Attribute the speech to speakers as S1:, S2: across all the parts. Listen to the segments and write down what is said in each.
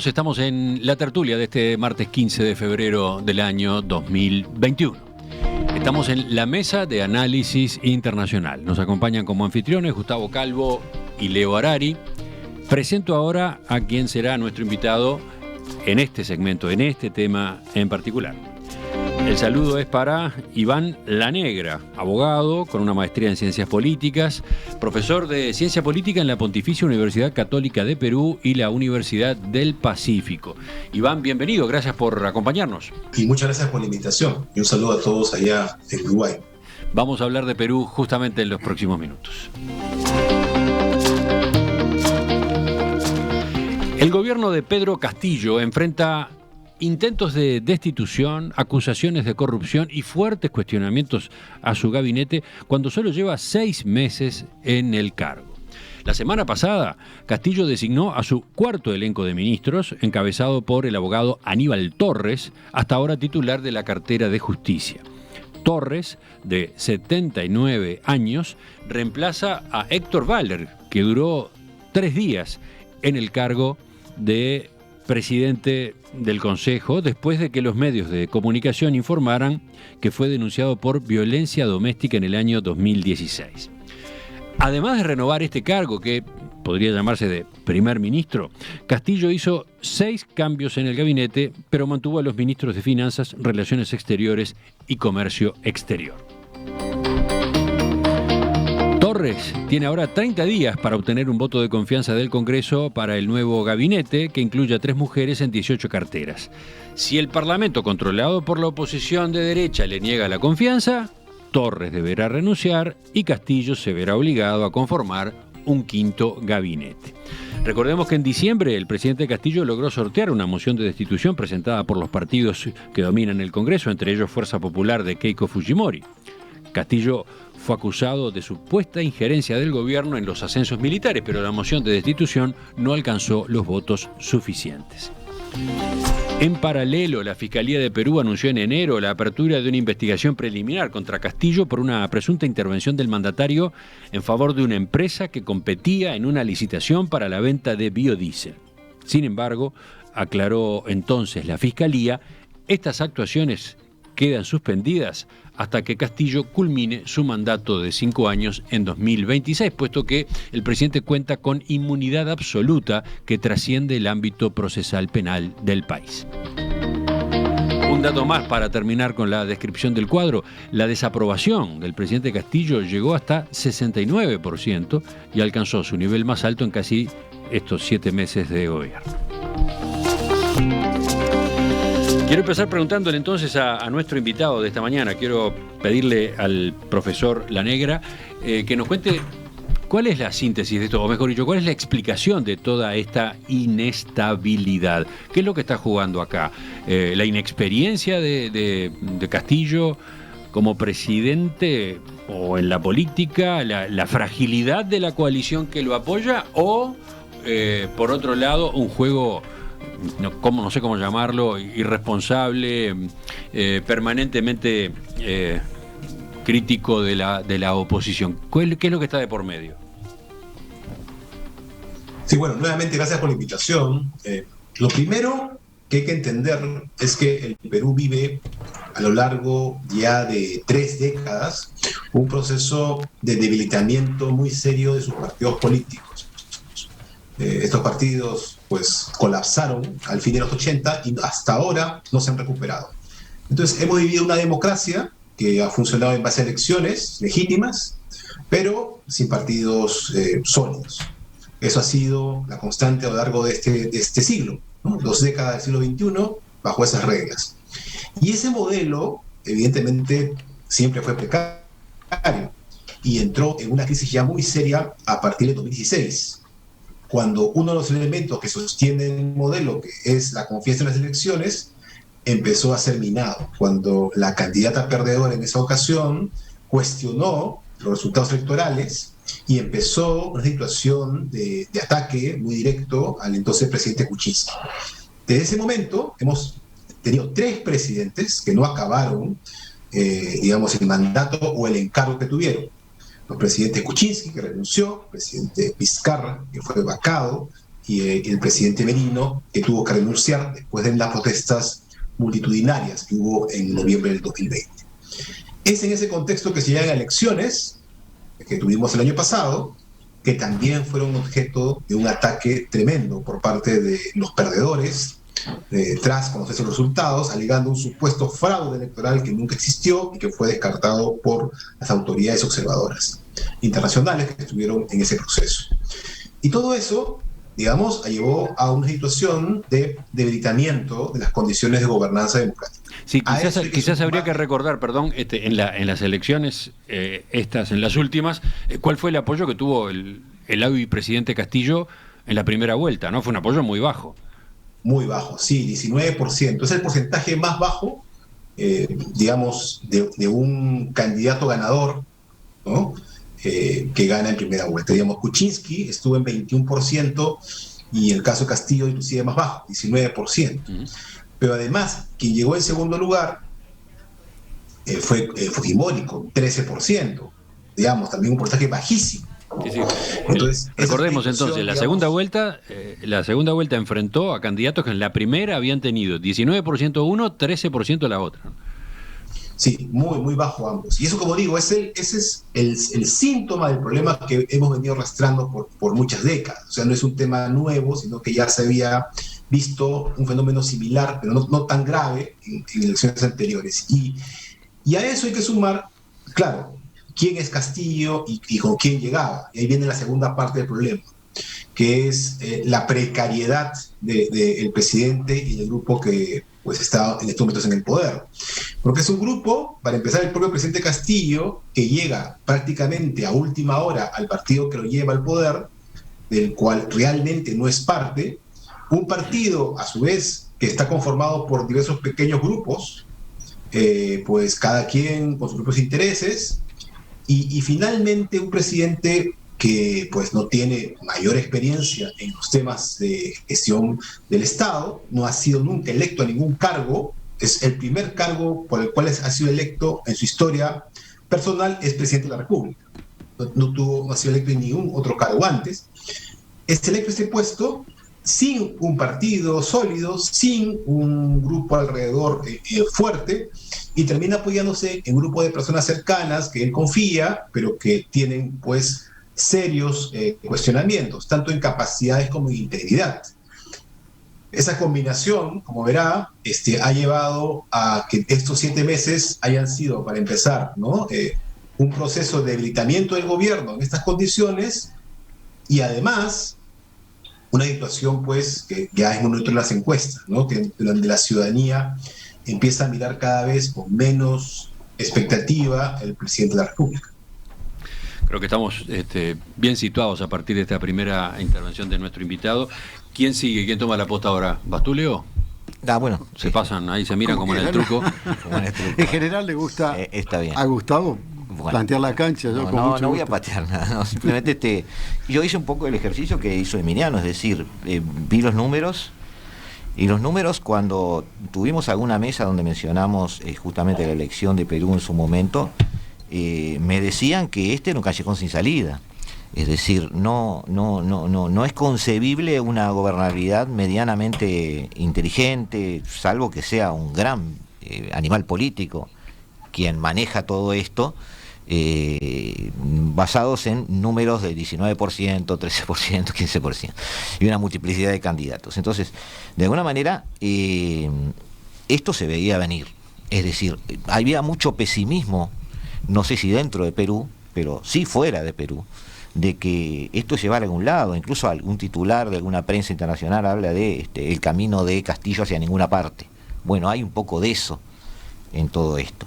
S1: Continuamos, estamos en la tertulia de este martes 15 de febrero del año 2021. Estamos en la mesa de análisis internacional. Nos acompañan como anfitriones Gustavo Calvo y Leo Harari. Presento ahora a quien será nuestro invitado en este segmento, en este tema en particular. El saludo es para Iván Lanegra, abogado con una maestría en Ciencias Políticas, profesor de Ciencia Política en la Pontificia Universidad Católica de Perú y la Universidad del Pacífico. Iván, bienvenido, gracias por acompañarnos.
S2: Y muchas gracias por la invitación y un saludo a todos allá en Uruguay.
S1: Vamos a hablar de Perú justamente en los próximos minutos. El gobierno de Pedro Castillo enfrenta intentos de destitución, acusaciones de corrupción y fuertes cuestionamientos a su gabinete cuando solo lleva 6 meses en el cargo. La semana pasada, Castillo designó a su cuarto elenco de ministros, encabezado por el abogado Aníbal Torres, hasta ahora titular de la cartera de Justicia. Torres, de 79 años, reemplaza a Héctor Valder, que duró 3 días en el cargo de presidente del Consejo, después de que los medios de comunicación informaran que fue denunciado por violencia doméstica en el año 2016. Además de renovar este cargo, que podría llamarse de primer ministro, Castillo hizo 6 cambios en el gabinete, pero mantuvo a los ministros de Finanzas, Relaciones Exteriores y Comercio Exterior. Torres tiene ahora 30 días para obtener un voto de confianza del Congreso para el nuevo gabinete, que incluye a 3 mujeres en 18 carteras. Si el Parlamento, controlado por la oposición de derecha, le niega la confianza, Torres deberá renunciar y Castillo se verá obligado a conformar un quinto gabinete. Recordemos que en diciembre el presidente Castillo logró sortear una moción de destitución presentada por los partidos que dominan el Congreso, entre ellos Fuerza Popular de Keiko Fujimori. Castillo fue acusado de supuesta injerencia del gobierno en los ascensos militares, pero la moción de destitución no alcanzó los votos suficientes. En paralelo, la Fiscalía de Perú anunció en enero la apertura de una investigación preliminar contra Castillo por una presunta intervención del mandatario en favor de una empresa que competía en una licitación para la venta de biodiesel. Sin embargo, aclaró entonces la Fiscalía, estas actuaciones quedan suspendidas hasta que Castillo culmine su mandato de 5 años en 2026, puesto que el presidente cuenta con inmunidad absoluta que trasciende el ámbito procesal penal del país. Un dato más para terminar con la descripción del cuadro: la desaprobación del presidente Castillo llegó hasta 69% y alcanzó su nivel más alto en casi estos 7 meses de gobierno. Quiero empezar preguntándole entonces a nuestro invitado de esta mañana. Quiero pedirle al profesor Lanegra que nos cuente cuál es la síntesis de esto, o mejor dicho, cuál es la explicación de toda esta inestabilidad. ¿Qué es lo que está jugando acá? ¿La inexperiencia de Castillo como presidente o en la política, la fragilidad de la coalición que lo apoya, o por otro lado un juego, no sé cómo llamarlo, irresponsable, permanentemente crítico de la oposición? ¿Qué es lo que está de por medio?
S2: Sí, bueno, nuevamente gracias por la invitación. Lo primero que hay que entender es que el Perú vive a lo largo ya de 3 décadas un proceso de debilitamiento muy serio de sus partidos políticos. Estos partidos pues colapsaron al fin de los 80 y hasta ahora no se han recuperado. Entonces hemos vivido una democracia que ha funcionado en base a elecciones legítimas, pero sin partidos sólidos. Eso ha sido la constante a lo largo de este siglo, ¿no? 2 décadas del siglo XXI bajo esas reglas. Y ese modelo, evidentemente, siempre fue precario y entró en una crisis ya muy seria a partir de 2016. Cuando uno de los elementos que sostiene el modelo, que es la confianza en las elecciones, empezó a ser minado. Cuando la candidata perdedora en esa ocasión cuestionó los resultados electorales y empezó una situación de ataque muy directo al entonces presidente Kuczynski. Desde ese momento hemos tenido 3 presidentes que no acabaron, el mandato o el encargo que tuvieron. Los presidentes Kuczynski, que renunció, el presidente Vizcarra, que fue vacado, y el presidente Merino, que tuvo que renunciar después de las protestas multitudinarias que hubo en noviembre del 2020. Es en ese contexto que se llegan a elecciones que tuvimos el año pasado, que también fueron objeto de un ataque tremendo por parte de los perdedores, tras conocerse los resultados, alegando un supuesto fraude electoral que nunca existió y que fue descartado por las autoridades observadoras internacionales que estuvieron en ese proceso. Y todo eso, digamos, llevó a una situación de debilitamiento de las condiciones de gobernanza democrática.
S1: Sí, quizás habría que recordar, perdón, en las elecciones, en las últimas, ¿cuál fue el apoyo que tuvo el hoy presidente Castillo en la primera vuelta? ¿No? Fue un apoyo muy bajo.
S2: Muy bajo, sí, 19%. Es el porcentaje más bajo, digamos, de un candidato ganador, ¿no? Que gana en primera vuelta. Digamos, Kuczynski estuvo en 21% y el caso Castillo inclusive más bajo, 19%. Pero además, quien llegó en segundo lugar fue Fujimori con 13%. Digamos, también un porcentaje bajísimo.
S1: Sí.
S2: Entonces,
S1: recordemos entonces, la segunda vuelta enfrentó a candidatos que en la primera habían tenido 19% uno, 13% la otra.
S2: Sí, muy, muy bajo ambos. Y eso, como digo, ese es el síntoma del problema que hemos venido arrastrando por muchas décadas. O sea, no es un tema nuevo, sino que ya se había visto un fenómeno similar, pero no tan grave en elecciones anteriores. Y a eso hay que sumar, claro, quién es Castillo y con quién llegaba. Y ahí viene la segunda parte del problema, que es la precariedad del presidente y del grupo que pues está en estos momentos en el poder. Porque es un grupo, para empezar, el propio presidente Castillo, que llega prácticamente a última hora al partido que lo lleva al poder, del cual realmente no es parte, un partido, a su vez, que está conformado por diversos pequeños grupos, pues cada quien con sus propios intereses, y finalmente un presidente que pues no tiene mayor experiencia en los temas de gestión del Estado, no ha sido nunca electo a ningún cargo, es el primer cargo por el cual ha sido electo en su historia personal, es presidente de la República. No ha sido electo en ningún otro cargo antes. Es electo este puesto sin un partido sólido, sin un grupo alrededor fuerte, y termina apoyándose en un grupo de personas cercanas que él confía, pero que tienen pues serios cuestionamientos, tanto en capacidades como en integridad. Esa combinación, como verá, ha llevado a que estos 7 meses hayan sido, para empezar, ¿no? Un proceso de debilitamiento del gobierno en estas condiciones, y además una situación pues que ya es monitorio en las encuestas, ¿no? Que donde la ciudadanía empieza a mirar cada vez con menos expectativa el presidente de la República.
S1: Creo que estamos bien situados a partir de esta primera intervención de nuestro invitado. ¿Quién sigue? ¿Quién toma la posta ahora? ¿Bastulio?
S3: Bueno.
S1: Se pasan, ahí se miran como en el truco.
S4: En general le gusta
S3: está bien.
S4: A Gustavo plantear la cancha.
S3: No voy a patear nada. No, simplemente yo hice un poco el ejercicio que hizo Emiliano, es decir, vi los números. Y los números, cuando tuvimos alguna mesa donde mencionamos justamente la elección de Perú en su momento, me decían que era un callejón sin salida. Es decir, no es concebible una gobernabilidad medianamente inteligente, salvo que sea un gran animal político quien maneja todo esto, basados en números de 19%, 13%, 15%, y una multiplicidad de candidatos. Entonces, de alguna manera, esto se veía venir. Es decir, había mucho pesimismo, no sé si dentro de Perú, pero sí fuera de Perú, de que esto llevara a algún lado. Incluso algún titular de alguna prensa internacional habla de el camino de Castillo hacia ninguna parte. Bueno, hay un poco de eso en todo esto.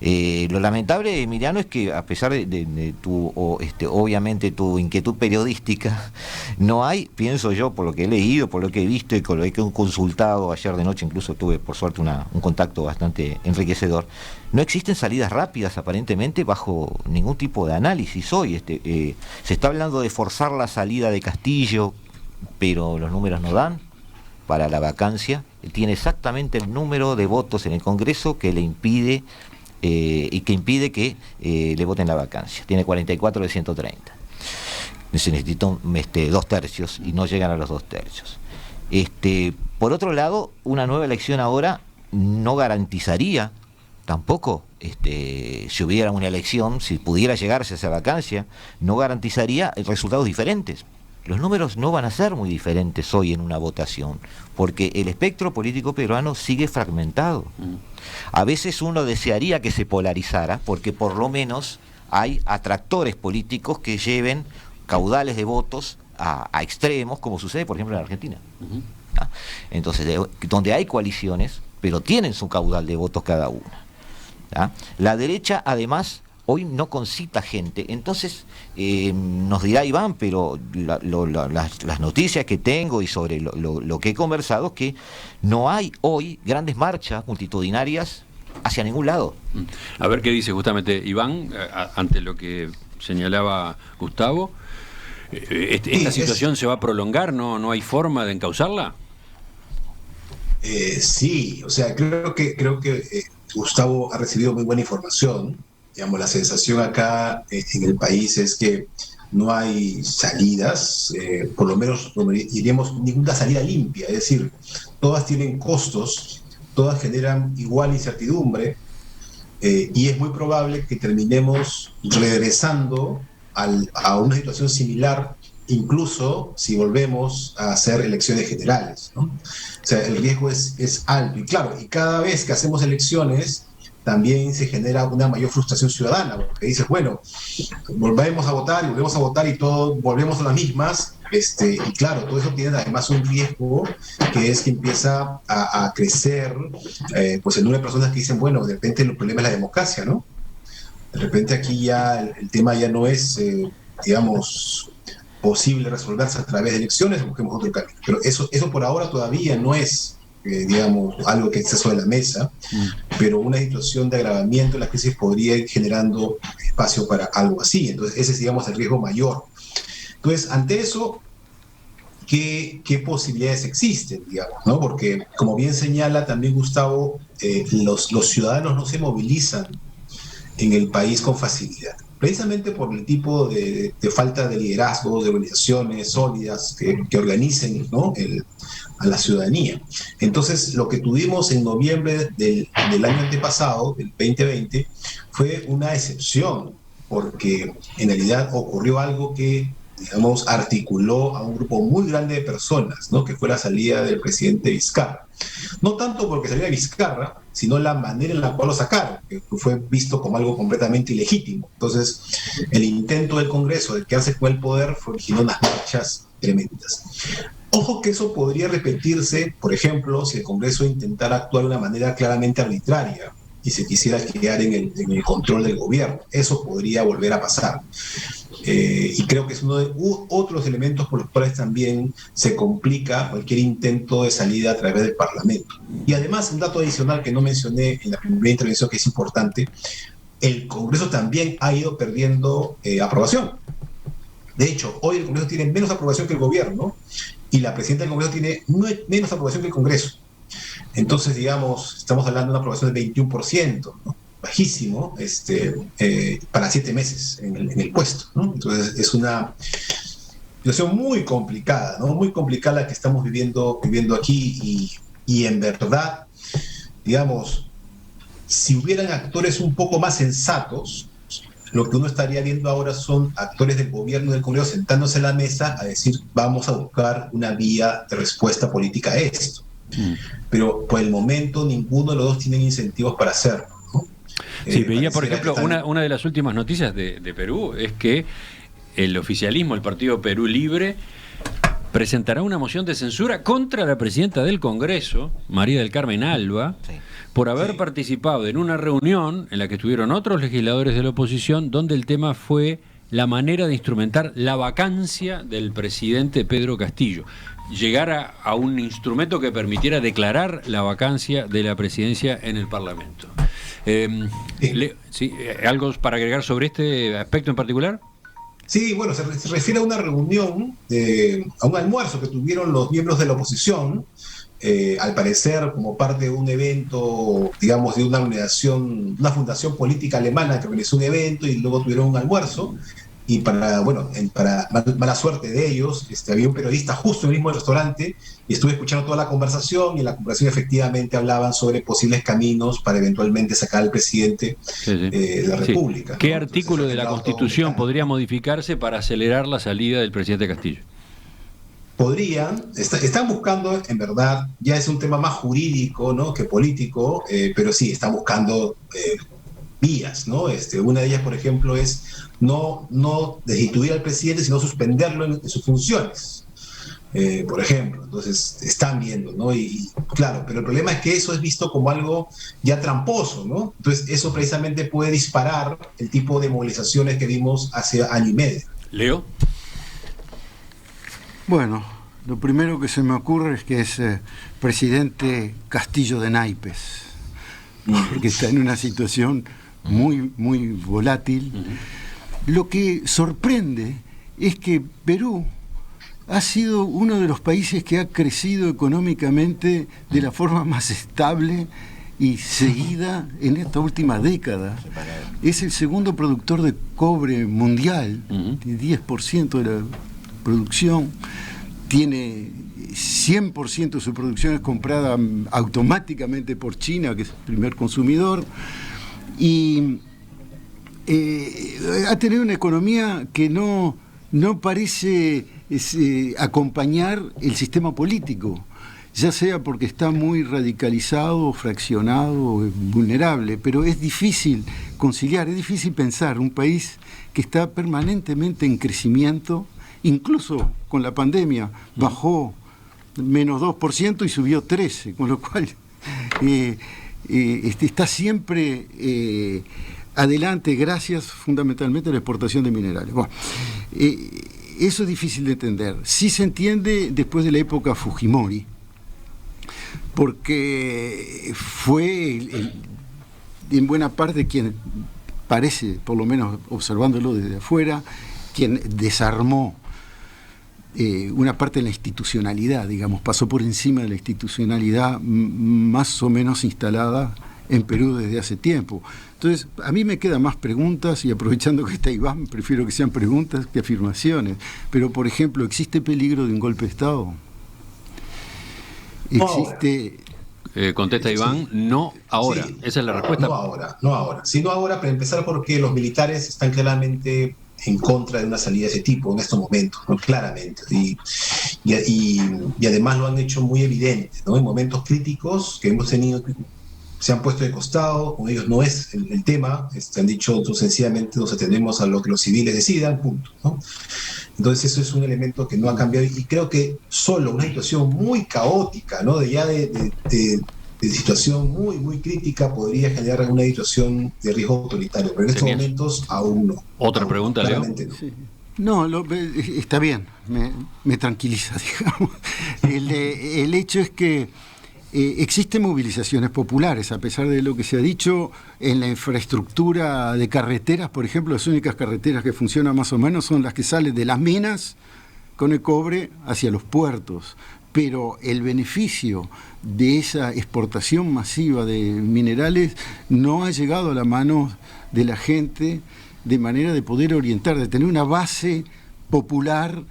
S3: Lo lamentable, Emiliano, es que a pesar de tu obviamente tu inquietud periodística, no hay, pienso yo, por lo que he leído, por lo que he visto y con lo que he consultado ayer de noche, incluso tuve por suerte un contacto bastante enriquecedor, no existen salidas rápidas aparentemente bajo ningún tipo de análisis hoy. Se está hablando de forzar la salida de Castillo, pero los números no dan para la vacancia. Tiene exactamente el número de votos en el Congreso que le impide y que impide que le voten la vacancia. Tiene 44 de 130. se necesitan 2/3 y no llegan a los 2/3. Por otro lado, una nueva elección ahora no garantizaría tampoco, si hubiera una elección, si pudiera llegarse a esa vacancia, no garantizaría resultados diferentes. Los números no van a ser muy diferentes hoy en una votación, porque el espectro político peruano sigue fragmentado. A veces uno desearía que se polarizara, porque por lo menos hay atractores políticos que lleven caudales de votos a extremos, como sucede, por ejemplo, en Argentina. Entonces, donde hay coaliciones, pero tienen su caudal de votos cada una. La derecha, además, hoy no concita gente. Entonces, nos dirá Iván, pero las noticias que tengo y sobre lo que he conversado es que no hay hoy grandes marchas multitudinarias hacia ningún lado.
S1: A ver qué dice justamente Iván ante lo que señalaba Gustavo. ¿Esta situación se va a prolongar? ¿No hay forma de encauzarla?
S2: Sí, o sea, creo que Gustavo ha recibido muy buena información. Digamos, la sensación acá en el país es que no hay salidas, por lo menos diríamos ninguna salida limpia, es decir, todas tienen costos, todas generan igual incertidumbre, y es muy probable que terminemos regresando a una situación similar, incluso si volvemos a hacer elecciones generales, ¿no? O sea, el riesgo es alto. Y claro, y cada vez que hacemos elecciones, también se genera una mayor frustración ciudadana, porque dices, bueno, volvemos a votar y todo, volvemos a las mismas, y claro, todo eso tiene además un riesgo, que es que empieza a crecer, pues el número de personas que dicen, bueno, de repente el problema es la democracia, ¿no? De repente aquí ya el tema ya no es, digamos, posible resolverse a través de elecciones, busquemos otro camino. Pero eso por ahora todavía no es, digamos, algo que esté sobre la mesa, pero una situación de agravamiento de la crisis podría ir generando espacio para algo así. Entonces, ese es, digamos, el riesgo mayor. Entonces, ante eso, ¿qué posibilidades existen, digamos, ¿no? Porque, como bien señala también Gustavo, los ciudadanos no se movilizan en el país con facilidad, precisamente por el tipo de falta de liderazgo, de organizaciones sólidas que organicen, ¿no?, a la ciudadanía. Entonces, lo que tuvimos en noviembre del año antepasado, del 2020, fue una excepción, porque en realidad ocurrió algo que, digamos, articuló a un grupo muy grande de personas, ¿no?, que fue la salida del presidente Vizcarra. No tanto porque saliera Vizcarra, sino la manera en la cual lo sacaron, que fue visto como algo completamente ilegítimo. Entonces, el intento del Congreso de quedarse con el poder originó unas marchas tremendas. Ojo que eso podría repetirse, por ejemplo, si el Congreso intentara actuar de una manera claramente arbitraria y se quisiera quedar en el control del gobierno. Eso podría volver a pasar. Y creo que es uno de otros elementos por los cuales también se complica cualquier intento de salida a través del Parlamento. Y además, un dato adicional que no mencioné en la primera intervención, que es importante: el Congreso también ha ido perdiendo aprobación. De hecho, hoy el Congreso tiene menos aprobación que el gobierno, y la presidenta del Congreso tiene menos aprobación que el Congreso. Entonces, digamos, estamos hablando de una aprobación del 21%, ¿no?, bajísimo, para 7 meses en el puesto, ¿no? Entonces, es una situación muy complicada, ¿no?, muy complicada la que estamos viviendo aquí, y en verdad, digamos, si hubieran actores un poco más sensatos, lo que uno estaría viendo ahora son actores del gobierno y del Congreso sentándose a la mesa a decir, vamos a buscar una vía de respuesta política a esto. Pero por el momento ninguno de los dos tienen incentivos para hacerlo, ¿no?
S1: Sí, veía, por ejemplo, una de las últimas noticias de Perú es que el oficialismo, el partido Perú Libre, presentará una moción de censura contra la presidenta del Congreso, María del Carmen Alba, sí, por haber participado en una reunión en la que estuvieron otros legisladores de la oposición, donde el tema fue la manera de instrumentar la vacancia del presidente Pedro Castillo. Llegar a un instrumento que permitiera declarar la vacancia de la presidencia en el Parlamento. ¿Algo para agregar sobre este aspecto en particular?
S2: Sí, bueno, se refiere a una reunión, a un almuerzo que tuvieron los miembros de la oposición, al parecer como parte de un evento, digamos, de una fundación política alemana que organizó un evento, y luego tuvieron un almuerzo, y para mala suerte de ellos, había un periodista justo en el mismo restaurante y estuve escuchando toda la conversación, y en la conversación efectivamente hablaban sobre posibles caminos para eventualmente sacar al presidente de la República.
S1: ¿Qué
S2: ¿no?
S1: artículo de la Constitución podría modificarse para acelerar la salida del presidente Castillo?
S2: Están buscando, en verdad, ya es un tema más jurídico, ¿no?, que político, pero sí, están buscando vías, ¿no? Una de ellas, por ejemplo, es no destituir al presidente, sino suspenderlo en sus funciones, por ejemplo. Entonces, están viendo, ¿no? Y claro, pero el problema es que eso es visto como algo ya tramposo, ¿no? Entonces, eso precisamente puede disparar el tipo de movilizaciones que vimos hace año y medio.
S1: Leo.
S4: Bueno, lo primero que se me ocurre es que es presidente Castillo de naipes, porque está en una situación muy, muy volátil. Lo que sorprende es que Perú ha sido uno de los países que ha crecido económicamente de la forma más estable y seguida en esta última década. Es el segundo productor de cobre mundial, 10% de la producción, tiene 100% de su producción es comprada automáticamente por China, que es el primer consumidor, y ha tenido una economía que no parece acompañar el sistema político, ya sea porque está muy radicalizado, fraccionado, vulnerable, pero es difícil conciliar, es difícil pensar un país que está permanentemente en crecimiento. Incluso con la pandemia bajó menos 2% y subió 13%, con lo cual está siempre adelante gracias fundamentalmente a la exportación de minerales. Bueno, eso es difícil de entender. Sí se entiende después de la época Fujimori, porque fue en buena parte quien parece, por lo menos observándolo desde afuera, quien desarmó una parte de la institucionalidad, digamos, pasó por encima de la institucionalidad más o menos instalada en Perú desde hace tiempo. Entonces, a mí me quedan más preguntas, y aprovechando que está Iván, prefiero que sean preguntas que afirmaciones. Pero, por ejemplo, ¿existe peligro de un golpe de Estado? ¿Existe...?
S1: Contesta Iván, no ahora. Sí, esa es la respuesta.
S2: No ahora. Sí, no ahora, para empezar, porque los militares están claramente en contra de una salida de ese tipo en estos momentos, ¿no? Claramente. Y además lo han hecho muy evidente, ¿no? En momentos críticos que hemos tenido, se han puesto de costado, con ellos no es el tema, han dicho sencillamente nos atendemos a lo que los civiles decidan, punto, ¿no? Entonces eso es un elemento que no ha cambiado, y creo que solo una situación muy caótica, ¿no?, de situación muy, muy crítica podría generar una situación de riesgo autoritario, pero en estos momentos aún no.
S1: ¿Otra pregunta, Leo?
S2: No.
S4: Sí. No, está bien, me tranquiliza, digamos. El hecho es que existen movilizaciones populares, a pesar de lo que se ha dicho. En la infraestructura de carreteras, por ejemplo, las únicas carreteras que funcionan más o menos son las que salen de las minas con el cobre hacia los puertos. Pero el beneficio de esa exportación masiva de minerales no ha llegado a la mano de la gente de manera de poder orientar, de tener una base popular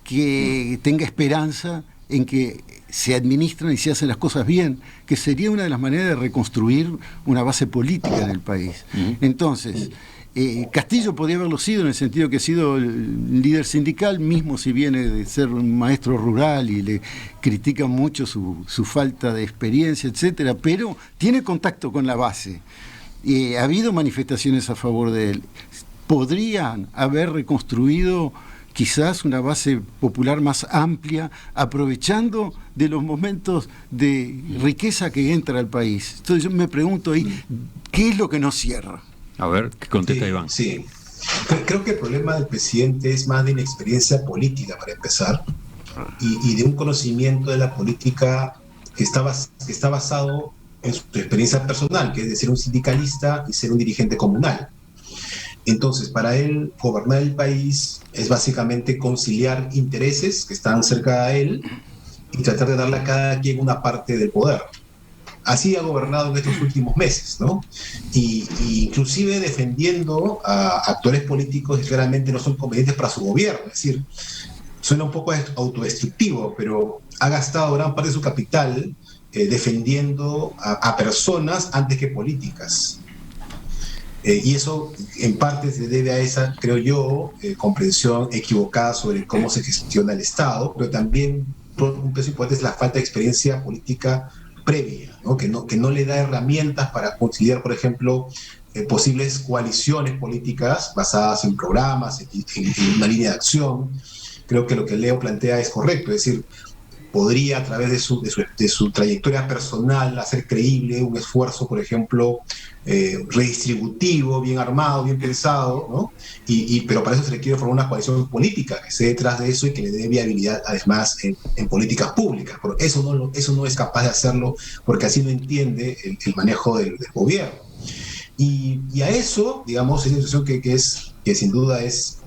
S4: que tenga esperanza en que se administran y se hacen las cosas bien, que sería una de las maneras de reconstruir una base política en el país. Entonces, Castillo podría haberlo sido en el sentido que ha sido el líder sindical, mismo si viene de ser un maestro rural y le critican mucho su falta de experiencia, etcétera, pero tiene contacto con la base. Ha habido manifestaciones a favor de él. Podrían haber reconstruido quizás una base popular más amplia, aprovechando de los momentos de riqueza que entra al país. Entonces yo me pregunto ahí, ¿qué es lo que no cierra?
S1: A ver, ¿qué contesta Iván?
S2: Sí, creo que el problema del presidente es más de inexperiencia política, para empezar, y de un conocimiento de la política que está basado en su experiencia personal, que es de ser un sindicalista y ser un dirigente comunal. Entonces, para él, gobernar el país es básicamente conciliar intereses que están cerca de él y tratar de darle a cada quien una parte del poder. así ha gobernado en estos últimos meses, ¿no? Y inclusive defendiendo a actores políticos que claramente no son convenientes para su gobierno. Es decir, suena un poco autodestructivo, pero ha gastado gran parte de su capital defendiendo a personas antes que políticas. Y eso en parte se debe a esa, creo yo, comprensión equivocada sobre cómo se gestiona el Estado, pero también un peso importante es la falta de experiencia política previa, ¿no? Que no le da herramientas para conciliar, por ejemplo, posibles coaliciones políticas basadas en programas, en una línea de acción. Creo que lo que Leo plantea es correcto, es decir, podría a través de su trayectoria personal hacer creíble un esfuerzo, por ejemplo, redistributivo, bien armado, bien pensado, ¿no? Pero para eso se requiere formar una coalición política que esté detrás de eso y que le dé viabilidad además en políticas públicas. Pero eso no es capaz de hacerlo porque así no entiende el manejo del gobierno. Y a eso, digamos, es una situación que sin duda es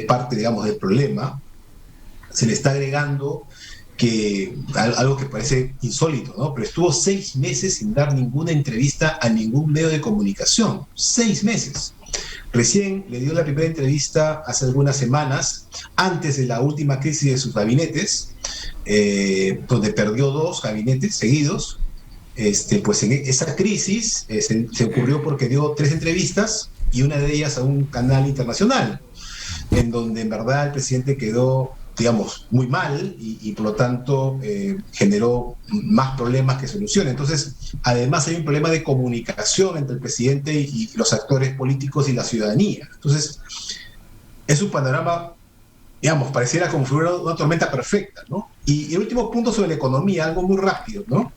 S2: parte, digamos, del problema. Se le está agregando algo que parece insólito, ¿no? Pero estuvo 6 meses sin dar ninguna entrevista a ningún medio de comunicación. 6 meses. Recién le dio la primera entrevista hace algunas semanas, antes de la última crisis de sus gabinetes, donde perdió 2 gabinetes seguidos. Pues en esa crisis se ocurrió porque dio 3 entrevistas y una de ellas a un canal internacional, en donde en verdad el presidente quedó, digamos, muy mal y por lo tanto generó más problemas que soluciones. Entonces, además hay un problema de comunicación entre el presidente y los actores políticos y la ciudadanía. Entonces, es un panorama, digamos, pareciera como si fuera una tormenta perfecta, ¿no? Y el último punto sobre la economía, algo muy rápido, ¿no?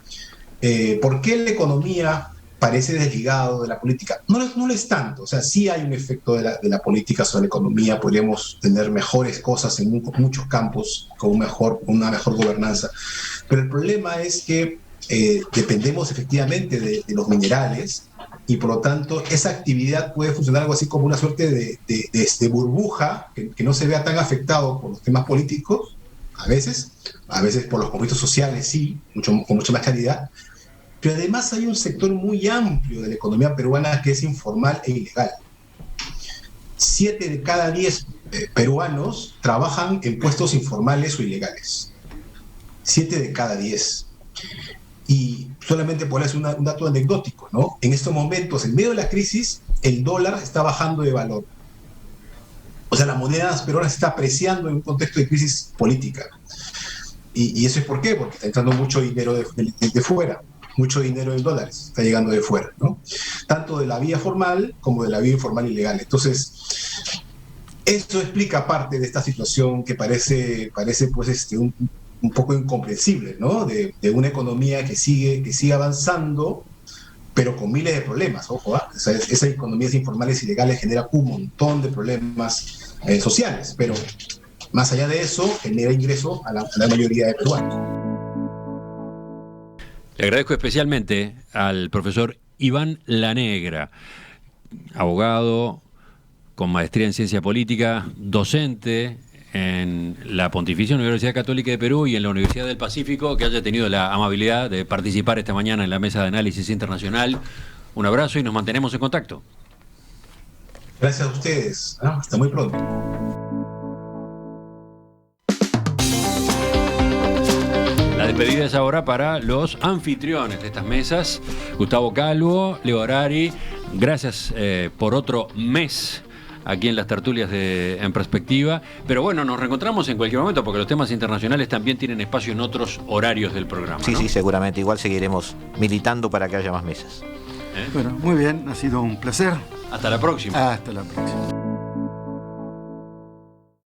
S2: ¿Por qué la economía parece desligado de la política? No lo es tanto, o sea, sí hay un efecto de la política sobre la economía, podríamos tener mejores cosas en muchos campos con una mejor gobernanza, pero el problema es que dependemos efectivamente de los minerales y por lo tanto esa actividad puede funcionar algo así como una suerte de burbuja que no se vea tan afectado por los temas políticos, a veces por los conflictos sociales sí, con mucha más claridad. Pero además hay un sector muy amplio de la economía peruana que es informal e ilegal. 7 de cada 10 peruanos trabajan en puestos informales o ilegales. 7 de cada 10. Y solamente por eso un dato anecdótico, ¿no? En estos momentos, en medio de la crisis, el dólar está bajando de valor. O sea, la moneda peruana se está apreciando en un contexto de crisis política. Y eso es ¿por qué? Porque está entrando mucho dinero de fuera. Mucho dinero en dólares está llegando de fuera, ¿no? Tanto de la vía formal como de la vía informal ilegal. Entonces, eso explica parte de esta situación que parece pues un poco incomprensible, ¿no? De una economía que sigue avanzando, pero con miles de problemas, ojo, ¿ah? Esas economías informales y ilegales generan un montón de problemas sociales, pero más allá de eso, genera ingresos a la mayoría de peruanos.
S1: Le agradezco especialmente al profesor Iván Lanegra, abogado con maestría en ciencia política, docente en la Pontificia Universidad Católica de Perú y en la Universidad del Pacífico, que haya tenido la amabilidad de participar esta mañana en la mesa de análisis internacional. Un abrazo y nos mantenemos en contacto.
S2: Gracias a ustedes. Hasta muy pronto.
S1: La despedida es ahora para los anfitriones de estas mesas. Gustavo Calvo, Leo Harari, gracias por otro mes aquí en las tertulias En Perspectiva. Pero bueno, nos reencontramos en cualquier momento porque los temas internacionales también tienen espacio en otros horarios del programa,
S3: Sí,
S1: ¿no?
S3: sí, seguramente. Igual seguiremos militando para que haya más mesas.
S4: Bueno, muy bien, ha sido un placer.
S1: Hasta la próxima.
S4: Hasta la próxima.